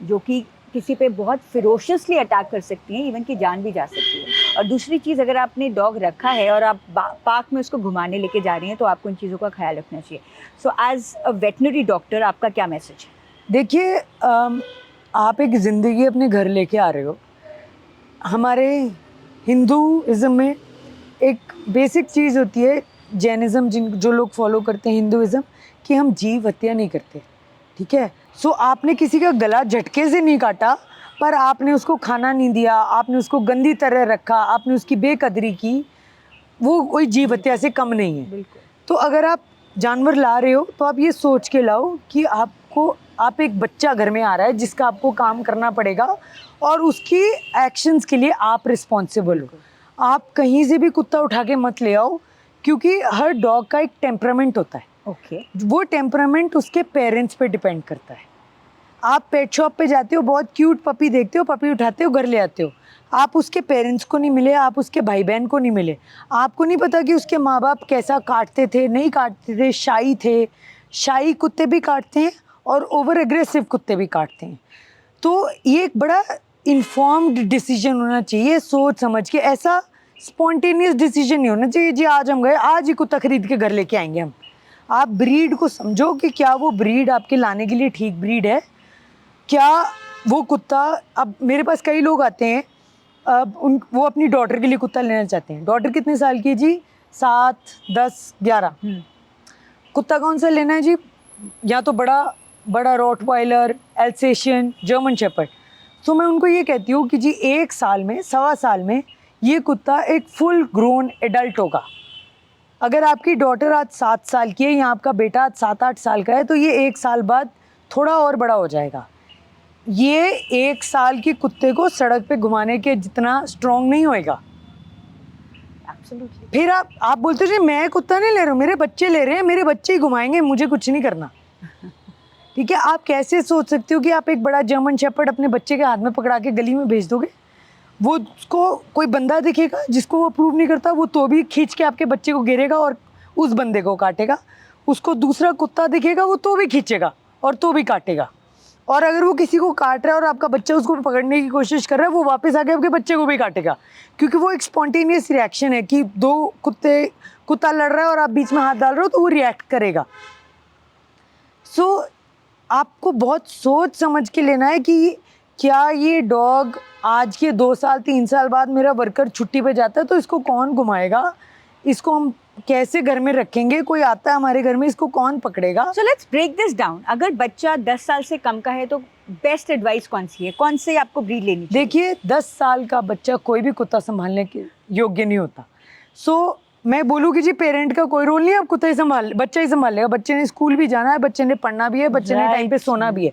जो कि किसी पे बहुत फिरोशियसली अटैक कर सकती हैं, इवन की जान भी जा सकती है। और दूसरी चीज़, अगर आपने डॉग रखा है और आप पार्क में उसको घुमाने लेके जा रही हैं तो आपको इन चीज़ों का ख्याल रखना चाहिए। So as a veterinary doctor आपका क्या मैसेज है? देखिए, आप एक ज़िंदगी अपने घर लेके आ रहे हो। हमारे हिंदुइज़्म में एक बेसिक चीज़ होती है, जैनिज़्म जो लोग फॉलो करते हैं हिंदुइज़्म, कि हम जीव हत्या नहीं करते, ठीक है? सो आपने किसी का गला झटके से नहीं काटा, पर आपने उसको खाना नहीं दिया, आपने उसको गंदी तरह रखा, आपने उसकी बेकदरी की, वो कोई जीव हत्या से कम नहीं है। बिल्कुल। तो अगर आप जानवर ला रहे हो तो आप ये सोच के लाओ कि आप एक बच्चा घर में आ रहा है जिसका आपको काम करना पड़ेगा और उसकी एक्शंस के लिए आप रिस्पॉन्सिबल हो। आप कहीं से भी कुत्ता उठा के मत ले आओ, क्योंकि हर डॉग का एक टेम्परामेंट होता है। वो टेम्परामेंट उसके पेरेंट्स पे डिपेंड करता है। आप पेट शॉप पे जाते हो, बहुत क्यूट पपी देखते हो, पपी उठाते हो, घर ले आते हो, आप उसके पेरेंट्स को नहीं मिले, आप उसके भाई बहन को नहीं मिले, आपको नहीं पता कि उसके माँ बाप कैसा काटते थे, नहीं काटते थे, शाई थे, शाई कुत्ते भी काटते हैं और ओवर एग्रेसिव कुत्ते भी काटते हैं। तो ये एक बड़ा इन्फॉर्म्ड डिसीजन होना चाहिए, सोच समझ के। ऐसा स्पॉन्टेनियस डिसीजन नहीं होना चाहिए जी आज हम गए, आज ही कुत्ता खरीद के घर लेके आएंगे हम। आप ब्रीड को समझो कि क्या वो ब्रीड आपके लाने के लिए ठीक ब्रीड है, क्या वो कुत्ता। अब मेरे पास कई लोग आते हैं, अब वो अपनी डॉटर के लिए कुत्ता लेना चाहते हैं। डॉटर कितने साल की है जी? 7, 10, 11। कुत्ता कौन सा लेना है जी? या तो बड़ा रॉटवाइलर, एल्सेशियन, जर्मन शेपर्ड। तो मैं उनको ये कहती हूँ कि जी 1 साल में, 1.25 साल में ये कुत्ता एक फुल ग्रोन एडल्ट होगा। अगर आपकी डॉटर आज 7 साल की है या आपका बेटा आज 7-8 साल का है, तो ये 1 साल बाद थोड़ा और बड़ा हो जाएगा। ये 1 साल के कुत्ते को सड़क पे घुमाने के जितना स्ट्रॉन्ग नहीं होएगा। Absolutely. फिर आप बोलते हो जी मैं कुत्ता नहीं ले रहा हूँ, मेरे बच्चे ले रहे हैं, मेरे बच्चे ही घुमाएंगे, मुझे कुछ नहीं करना। ठीक है, आप कैसे सोच सकते हो कि आप एक बड़ा जर्मन शेपर्ड अपने बच्चे के हाथ में पकड़ा के गली में भेज दोगे? वो उसको कोई बंदा दिखेगा जिसको वो अप्रूव नहीं करता, वो तो भी खींच के आपके बच्चे को गिरेगा और उस बंदे को काटेगा। उसको दूसरा कुत्ता दिखेगा, वो तो भी खींचेगा और तो भी काटेगा। और अगर वो किसी को काट रहा है और आपका बच्चा उसको पकड़ने की कोशिश कर रहा है, वो वापस आके आपके बच्चे को भी काटेगा, क्योंकि वो एक स्पॉन्टेनियस रिएक्शन है कि कुत्ता लड़ रहा है और आप बीच में हाथ डाल रहे हो तो वो रिएक्ट करेगा। सो आपको बहुत सोच समझ के लेना है कि क्या ये डॉग आज के 2 साल 3 साल बाद मेरा वर्कर छुट्टी पे जाता है तो इसको कौन घुमाएगा, इसको हम कैसे घर में रखेंगे, कोई आता है हमारे घर में, इसको कौन पकड़ेगा? So let's break this down. अगर बच्चा 10 साल से कम का है तो बेस्ट एडवाइस कौन सी है, कौन से आपको ब्रीड लेनी चाहिए? देखिए 10 साल का बच्चा कोई भी कुत्ता संभालने के योग्य नहीं होता। सो मैं बोलूँ कि जी पेरेंट का कोई रोल नहीं है, आप कुत्ता ही बच्चा ही संभाल लेगा। बच्चे ने स्कूल भी जाना है, बच्चे ने पढ़ना भी है, बच्चे ने टाइम पे सोना भी है।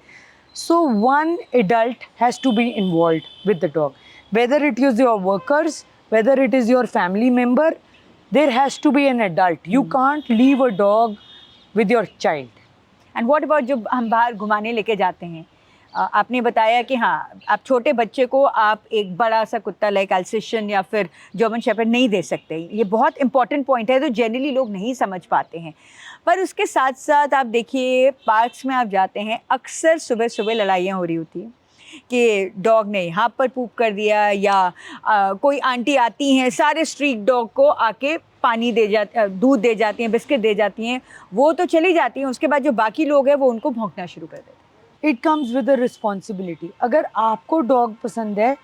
सो one adult has to be involved with the dog, whether it is your workers, whether it is your family member, there has to be an adult. You can't leave a dog with your child. And what about जब हम बाहर घुमाने लेके जाते हैं, आपने बताया कि हाँ आप छोटे बच्चे को आप एक बड़ा सा कुत्ता लाइक अल्सेशियन या फिर जर्मन शेपर्ड नहीं दे सकते। ये बहुत इंपॉर्टेंट पॉइंट है, तो जनरली लोग नहीं समझ पाते हैं। पर उसके साथ साथ आप देखिए पार्क्स में आप जाते हैं, अक्सर सुबह सुबह लड़ाइयाँ हो रही होती हैं कि डॉग ने यहाँ पर पूप कर दिया, या कोई आंटी आती हैं सारे स्ट्रीट डॉग को आके पानी दूध दे जाती हैं, बिस्किट दे जाती हैं, वो तो चली जाती हैं, उसके बाद जो बाकी लोग हैं वो उनको भौंकना शुरू कर देते हैं। It comes with a responsibility. अगर आपको डॉग पसंद है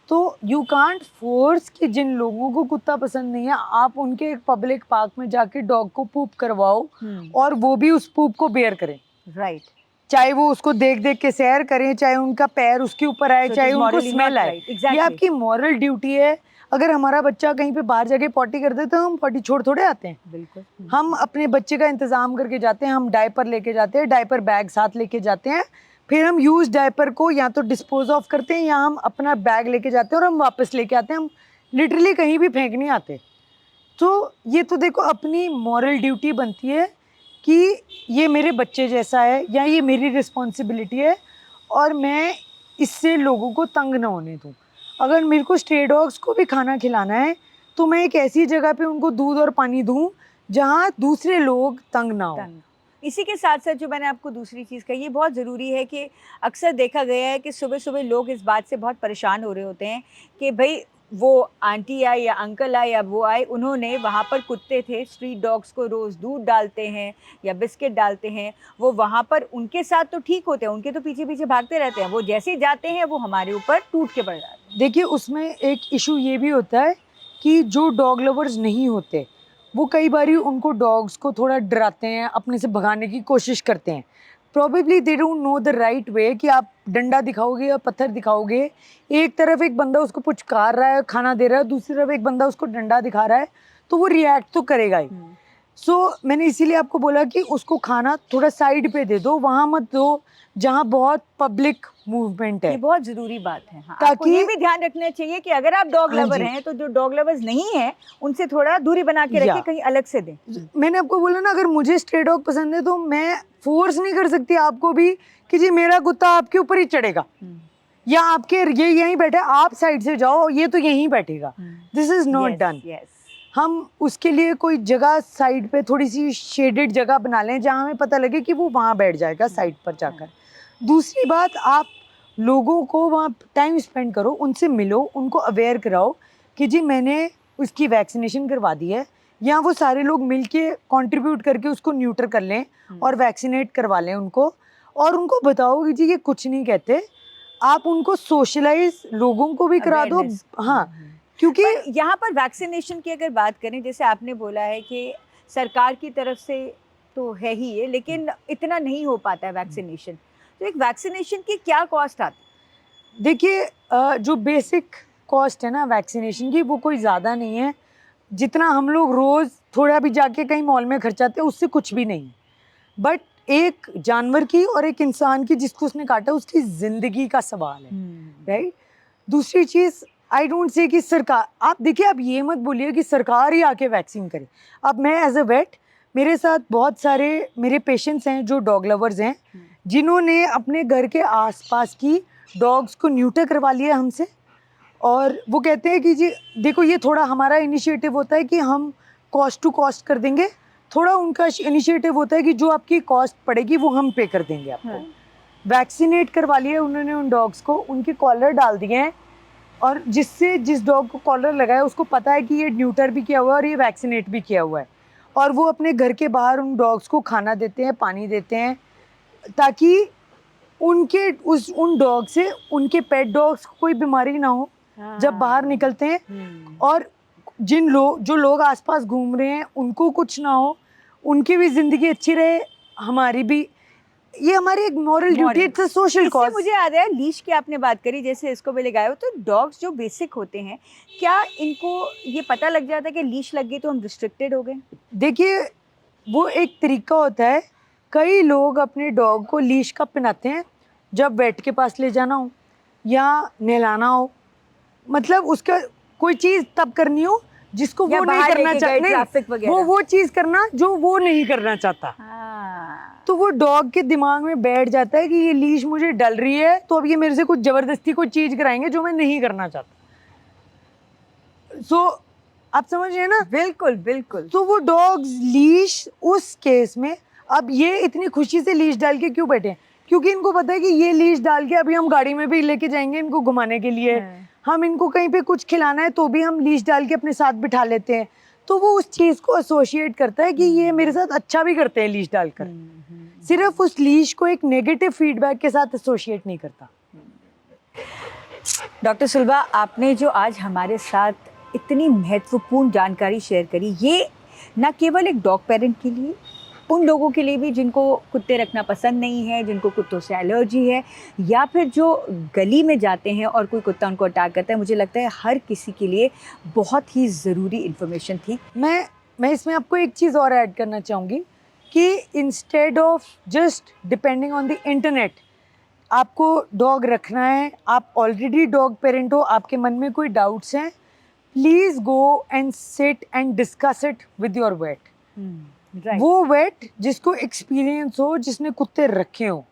तो यू कांट फोर्स कि जिन लोगों को कुत्ता पसंद नहीं है आप उनके एक पब्लिक पार्क में जाके डॉग को पूप करवाओ और वो भी उस पूप को बेयर करें। राइट। चाहे वो उसको देख देख के सैर करें, चाहे उनका पैर उसके ऊपर आए, So it चाहे is उनको morally स्मेल not आए। right. Exactly. ये आपकी मॉरल ड्यूटी है। अगर हमारा बच्चा कहीं पे बाहर जाके पॉटी कर दे तो हम पॉटी छोड़ थोड़े आते हैं। बिल्कुल। हम अपने बच्चे का इंतजाम करके जाते हैं, हम डायपर लेके जाते हैं, डायपर बैग साथ लेके जाते हैं, फिर हम यूज डायपर को या तो डिस्पोज ऑफ करते हैं या हम अपना बैग लेके जाते हैं और हम वापस लेके आते हैं। हम लिटरली कहीं भी फेंक नहीं आते। तो ये तो देखो अपनी मॉरल ड्यूटी बनती है कि ये मेरे बच्चे जैसा है या ये मेरी रिस्पॉन्सिबिलिटी है और मैं इससे लोगों को तंग ना होने दूँ। अगर मेरे को स्ट्रे डॉग्स को भी खाना खिलाना है तो मैं एक ऐसी जगह पे उनको दूध और पानी दूँ जहाँ दूसरे लोग तंग ना हो। इसी के साथ साथ जो मैंने आपको दूसरी चीज़ कही, ये बहुत ज़रूरी है कि अक्सर देखा गया है कि सुबह सुबह लोग इस बात से बहुत परेशान हो रहे होते हैं कि भाई वो आंटी आए या अंकल आए या वो आए, उन्होंने वहाँ पर कुत्ते थे, स्ट्रीट डॉग्स को रोज़ दूध डालते हैं या बिस्किट डालते हैं, वो वहाँ पर उनके साथ तो ठीक होते हैं, उनके तो पीछे पीछे भागते रहते हैं, वो जैसे ही जाते हैं वो हमारे ऊपर टूट के पड़ जाते हैं। देखिए उसमें एक इशू ये भी होता है कि जो डॉग लवर्स नहीं होते वो कई बारी उनको डॉग्स को थोड़ा डराते हैं, अपने से भगाने की कोशिश करते हैं। Probably they don't know the right way कि आप डंडा दिखाओगे या पत्थर दिखाओगे। एक तरफ एक बंदा उसको पुचकार रहा है, खाना दे रहा है, दूसरी तरफ एक बंदा उसको डंडा दिखा रहा है, तो वो रिएक्ट तो करेगा ही। सो मैंने इसीलिए आपको बोला कि उसको खाना थोड़ा साइड पे दे दो, वहाँ मत दो जहाँ बहुत पब्लिक मूवमेंट है। ये बहुत ज़रूरी बात है। हाँ, ताकि आपको ये भी ध्यान रखना चाहिए कि अगर आप डॉग हाँ लवर जी। हैं तो जो डॉग लवर्स नहीं हैं उनसे थोड़ा दूरी बना के रखें, या। कहीं अलग से दें। मैंने आपको बोला ना, अगर मुझे स्ट्रे डॉग पसंद है तो मैं फोर्स नहीं कर सकती आपको भी कि जी मेरा कुत्ता आपके ऊपर ही चढ़ेगा या आपके ये यहीं बैठे, आप साइड से जाओ, ये तो यहीं बैठेगा। This is not done. हम उसके लिए कोई जगह साइड पे थोड़ी सी शेडेड जगह बना लें जहाँ हमें पता लगे कि वो वहाँ बैठ जाएगा साइड पर जाकर। दूसरी बात, आप लोगों को वहाँ टाइम स्पेंड करो, उनसे मिलो, उनको अवेयर कराओ कि जी मैंने उसकी वैक्सीनेशन करवा दी है, या वो सारे लोग मिलके कंट्रीब्यूट करके उसको न्यूट्र कर लें और वैक्सीनेट करवा लें उनको, और उनको बताओ कि जी ये कुछ नहीं कहते। आप उनको सोशलाइज लोगों को भी करा दो। Awareness। हाँ, क्योंकि पर यहाँ पर वैक्सीनेशन की अगर बात करें, जैसे आपने बोला है कि सरकार की तरफ से तो है ही ये, लेकिन इतना नहीं हो पाता है वैक्सीनेशन। तो एक वैक्सीनेशन की क्या कॉस्ट आती है? देखिए जो बेसिक कॉस्ट है ना वैक्सीनेशन की, वो कोई ज़्यादा नहीं है। जितना हम लोग रोज़ थोड़ा भी जाके कहीं मॉल में खर्चाते हैं उससे कुछ भी नहीं है। बट एक जानवर की और एक इंसान की जिसको उसने काटा, उसकी ज़िंदगी का सवाल है, राइट। दूसरी चीज़, आई डोंट से कि सरकार, आप देखिए, आप ये मत बोलिए कि सरकार ही आके वैक्सीन करे। अब मैं एज अ वेट, मेरे साथ बहुत सारे मेरे पेशेंट्स हैं जो डॉग लवर्स हैं, जिन्होंने अपने घर के आसपास की डॉग्स को न्यूटर करवा लिया हमसे, और वो कहते हैं कि जी देखो, ये थोड़ा हमारा इनिशिएटिव होता है कि हम कॉस्ट टू कॉस्ट कर देंगे, थोड़ा उनका इनिशिएटिव होता है कि जो आपकी कॉस्ट पड़ेगी वो हम पे कर देंगे आपको। वैक्सीनेट करवा लिया उन्होंने उन डॉग्स को, उनके कॉलर डाल दिए हैं, और जिससे जिस डॉग को कॉलर लगा है उसको पता है कि ये न्यूटर भी किया हुआ है और ये वैक्सीनेट भी किया हुआ है, और वो अपने घर के बाहर उन डॉग्स को खाना देते हैं, पानी देते हैं, ताकि उनके उन डॉग से उनके पेट डॉग्स को कोई बीमारी ना हो जब बाहर निकलते हैं, और जो लोग आसपास घूम रहे हैं उनको कुछ ना हो, उनकी भी जिंदगी अच्छी रहे, हमारी भी। ये हमारी एक moral duty, it's a social cause. मुझे याद है लीश की आपने बात करी, जैसे इसको भी लगाए हो, तो डॉग्स जो बेसिक होते हैं, क्या इनको ये पता लग जाता है कि लीश लग गई तो हम रिस्ट्रिक्टेड हो गए? देखिए, वो एक तरीका होता है। कई लोग अपने डॉग को लीश कब पहनाते हैं, जब वेट के पास ले जाना हो या नहलाना हो, मतलब उसका कोई चीज़ तब करनी हो जिसको वो नहीं करना चाहता, ट्रैफिक वगैरह, वो चीज़ करना जो वो नहीं करना चाहता। तो वो डॉग के दिमाग में बैठ जाता है कि ये लीश मुझे डल रही है, तो अब ये मेरे से कुछ जबरदस्ती कोई चीज़ कराएंगे जो मैं नहीं करना चाहता। सो आप समझ रहे हैं ना? बिल्कुल बिल्कुल। तो वो डॉग्स लीश उस केस में, अब ये इतनी खुशी से लीश डाल के क्यों बैठे हैं? क्योंकि इनको पता है कि ये लीश डाल के अभी हम गाड़ी में भी लेके जाएंगे इनको घुमाने के लिए, हम इनको कहीं पे कुछ खिलाना है तो भी हम लीश डाल के अपने साथ बिठा लेते हैं। तो वो उस चीज़ को एसोशिएट करता है कि ये मेरे साथ अच्छा भी करते हैं लीश डालकर, सिर्फ उस लीश को एक नेगेटिव फीडबैक के साथ एसोशिएट नहीं करता। डॉक्टर सुलभा, आपने जो आज हमारे साथ इतनी महत्वपूर्ण जानकारी शेयर करी, ये न केवल एक डॉग पेरेंट के लिए, उन लोगों के लिए भी जिनको कुत्ते रखना पसंद नहीं है, जिनको कुत्तों से एलर्जी है, या फिर जो गली में जाते हैं और कोई कुत्ता उनको अटैक करता है, मुझे लगता है हर किसी के लिए बहुत ही ज़रूरी इन्फॉर्मेशन थी। मैं इसमें आपको एक चीज़ और ऐड करना चाहूँगी कि instead of just depending on the internet, आपको डॉग रखना है, आप ऑलरेडी डॉग पेरेंट हो, आपके मन में कोई डाउट्स हैं, please go and sit and discuss it with your weight. वो वेट जिसको एक्सपीरियंस हो, जिसने कुत्ते रखे हो।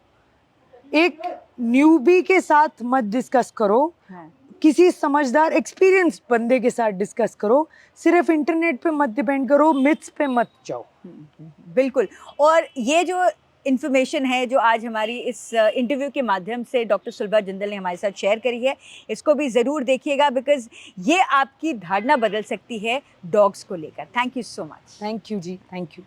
एक न्यूबी के साथ मत डिस्कस करो, किसी समझदार एक्सपीरियंस बंदे के साथ डिस्कस करो, सिर्फ इंटरनेट पे मत डिपेंड करो, मिथ्स पे मत जाओ। बिल्कुल। और ये जो इन्फॉर्मेशन है जो आज हमारी इस इंटरव्यू के माध्यम से डॉक्टर सुलभा जिंदल ने हमारे साथ शेयर करी है, इसको भी ज़रूर देखिएगा, बिकॉज ये आपकी धारणा बदल सकती है डॉग्स को लेकर। Thank you so much. Thank you जी, थैंक यू।